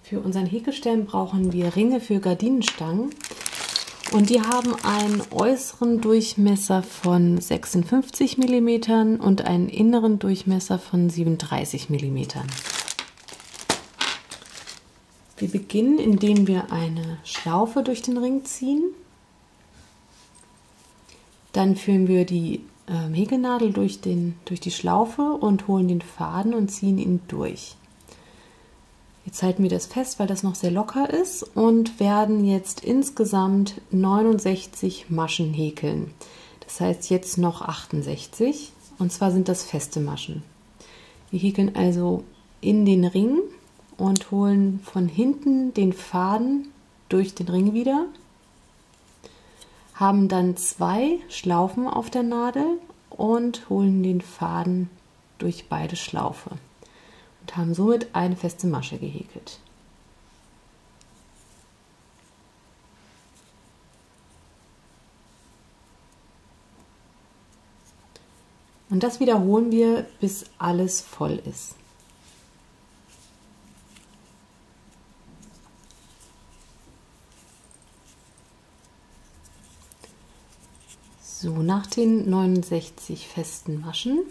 Für unseren Häkelstern brauchen wir Ringe für Gardinenstangen und die haben einen äußeren Durchmesser von 56 mm und einen inneren Durchmesser von 37 mm. Wir beginnen, indem wir eine Schlaufe durch den Ring ziehen. Dann führen wir die Häkelnadel durch die Schlaufe und holen den Faden und ziehen ihn durch. Jetzt halten wir das fest, weil das noch sehr locker ist und werden jetzt insgesamt 69 Maschen häkeln. Das heißt jetzt noch 68 und zwar sind das feste Maschen. Wir häkeln also in den Ring und holen von hinten den Faden durch den Ring wieder, haben dann 2 Schlaufen auf der Nadel und holen den Faden durch beide Schlaufe und haben somit eine feste Masche gehäkelt. Und das wiederholen wir, bis alles voll ist. So, nach den 69 festen Maschen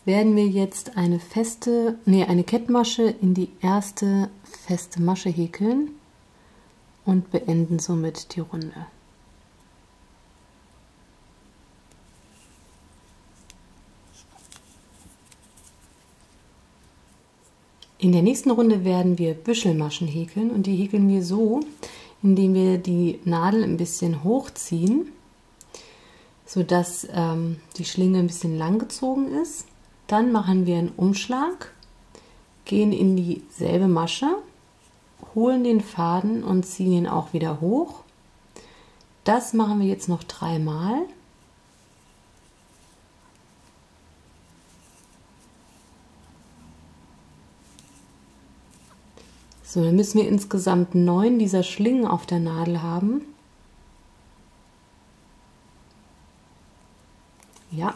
werden wir jetzt eine Kettmasche in die erste feste Masche häkeln und beenden somit die Runde. In der nächsten Runde werden wir Büschelmaschen häkeln und die häkeln wir so, indem wir die Nadel ein bisschen hochziehen, sodass die Schlinge ein bisschen lang gezogen ist. Dann machen wir einen Umschlag, gehen in dieselbe Masche, holen den Faden und ziehen ihn auch wieder hoch. Das machen wir jetzt noch 3 Mal. So, dann müssen wir insgesamt 9 dieser Schlingen auf der Nadel haben. Ja,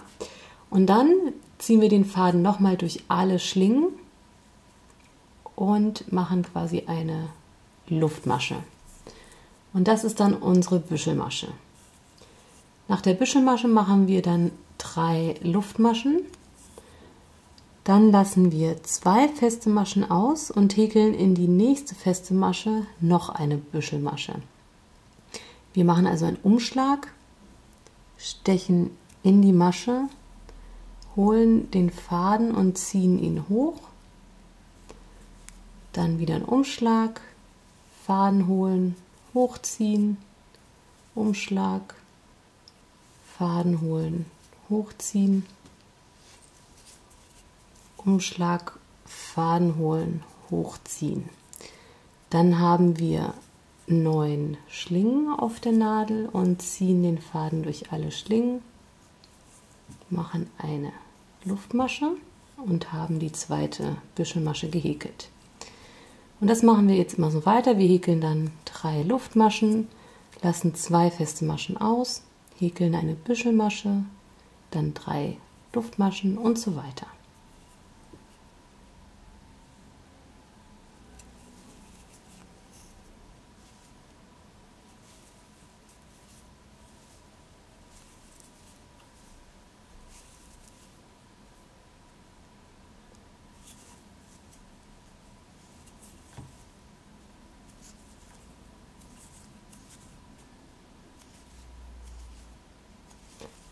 und dann ziehen wir den Faden nochmal durch alle Schlingen und machen quasi eine Luftmasche. Und das ist dann unsere Büschelmasche. Nach der Büschelmasche machen wir dann 3 Luftmaschen. Dann lassen wir 2 feste Maschen aus und häkeln in die nächste feste Masche noch eine Büschelmasche. Wir machen also einen Umschlag, stechen in die Masche, holen den Faden und ziehen ihn hoch, dann wieder einen Umschlag, Faden holen, hochziehen, Umschlag, Faden holen, hochziehen, Umschlag, Faden holen, hochziehen. Dann haben wir 9 Schlingen auf der Nadel und ziehen den Faden durch alle Schlingen, machen eine Luftmasche und haben die zweite Büschelmasche gehäkelt. Und das machen wir jetzt immer so weiter. Wir häkeln dann 3 Luftmaschen, lassen 2 feste Maschen aus, häkeln eine Büschelmasche, dann 3 Luftmaschen und so weiter.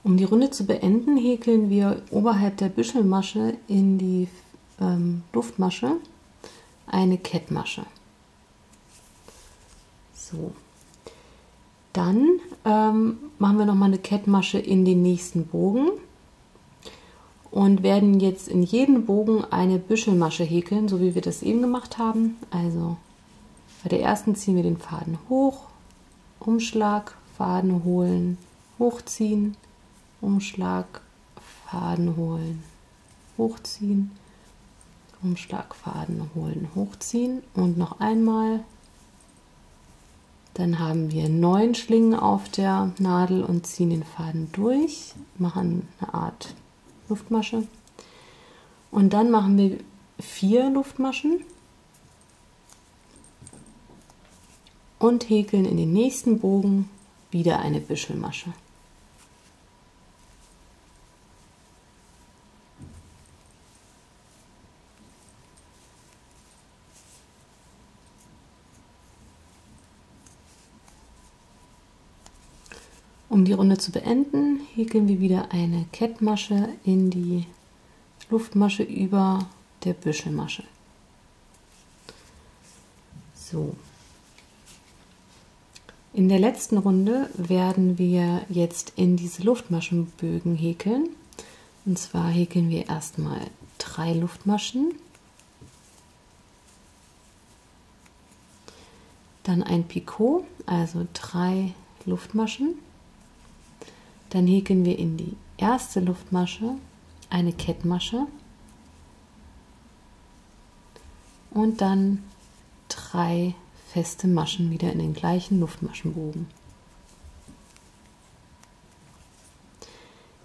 Um die Runde zu beenden, häkeln wir oberhalb der Büschelmasche in die Luftmasche eine Kettmasche. So, dann machen wir nochmal eine Kettmasche in den nächsten Bogen und werden jetzt in jeden Bogen eine Büschelmasche häkeln, so wie wir das eben gemacht haben. Also bei der ersten ziehen wir den Faden hoch, Umschlag, Faden holen, hochziehen, Umschlag, Faden holen, hochziehen, Umschlag, Faden holen, hochziehen und noch einmal. Dann haben wir 9 Schlingen auf der Nadel und ziehen den Faden durch, machen eine Art Luftmasche und dann machen wir 4 Luftmaschen und häkeln in den nächsten Bogen wieder eine Büschelmasche. Um die Runde zu beenden, häkeln wir wieder eine Kettmasche in die Luftmasche über der Büschelmasche. So. In der letzten Runde werden wir jetzt in diese Luftmaschenbögen häkeln. Und zwar häkeln wir erstmal 3 Luftmaschen, dann ein Picot, also 3 Luftmaschen. Dann häkeln wir in die erste Luftmasche eine Kettmasche und dann 3 feste Maschen wieder in den gleichen Luftmaschenbogen.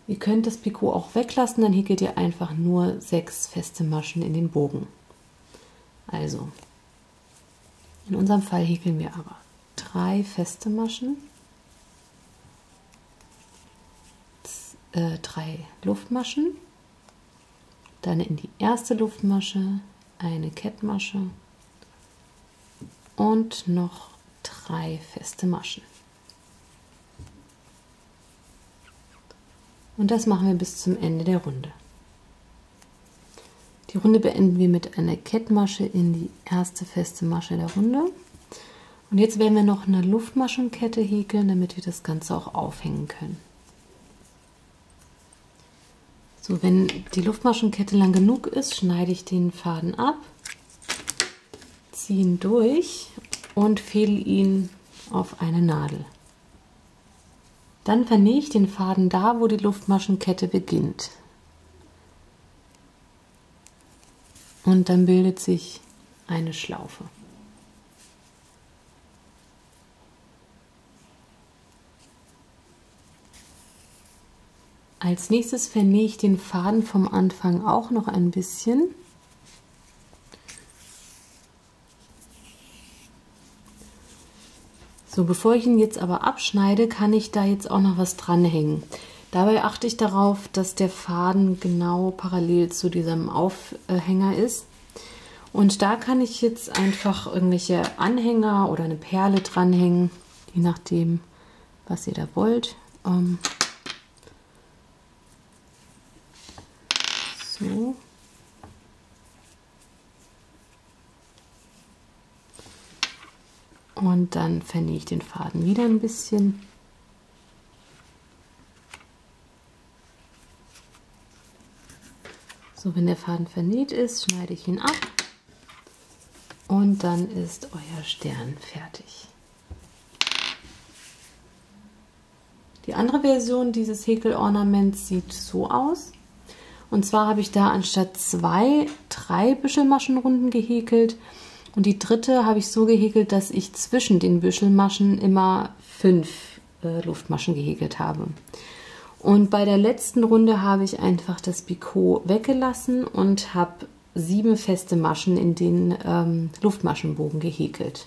Ihr könnt das Picot auch weglassen, dann häkelt ihr einfach nur 6 feste Maschen in den Bogen. Also, in unserem Fall häkeln wir aber 3 feste Maschen, 3 Luftmaschen, dann in die erste Luftmasche eine Kettmasche und noch 3 feste Maschen. Und das machen wir bis zum Ende der Runde. Die Runde beenden wir mit einer Kettmasche in die erste feste Masche der Runde. Und jetzt werden wir noch eine Luftmaschenkette häkeln, damit wir das Ganze auch aufhängen können. So, wenn die Luftmaschenkette lang genug ist, schneide ich den Faden ab, ziehe ihn durch und fädel ihn auf eine Nadel. Dann vernähe ich den Faden da, wo die Luftmaschenkette beginnt. Und dann bildet sich eine Schlaufe. Als nächstes vernähe ich den Faden vom Anfang auch noch ein bisschen. So, bevor ich ihn jetzt aber abschneide, kann ich da jetzt auch noch was dranhängen. Dabei achte ich darauf, dass der Faden genau parallel zu diesem Aufhänger ist. Und da kann ich jetzt einfach irgendwelche Anhänger oder eine Perle dranhängen, je nachdem, was ihr da wollt. So. Und dann vernähe ich den Faden wieder ein bisschen. So, wenn der Faden vernäht ist, schneide ich ihn ab und dann ist euer Stern fertig. Die andere Version dieses Häkelornaments sieht so aus. Und zwar habe ich da anstatt 2, 3 Büschelmaschenrunden gehäkelt. Und die dritte habe ich so gehäkelt, dass ich zwischen den Büschelmaschen immer 5 Luftmaschen gehäkelt habe. Und bei der letzten Runde habe ich einfach das Picot weggelassen und habe 7 feste Maschen in den Luftmaschenbogen gehäkelt.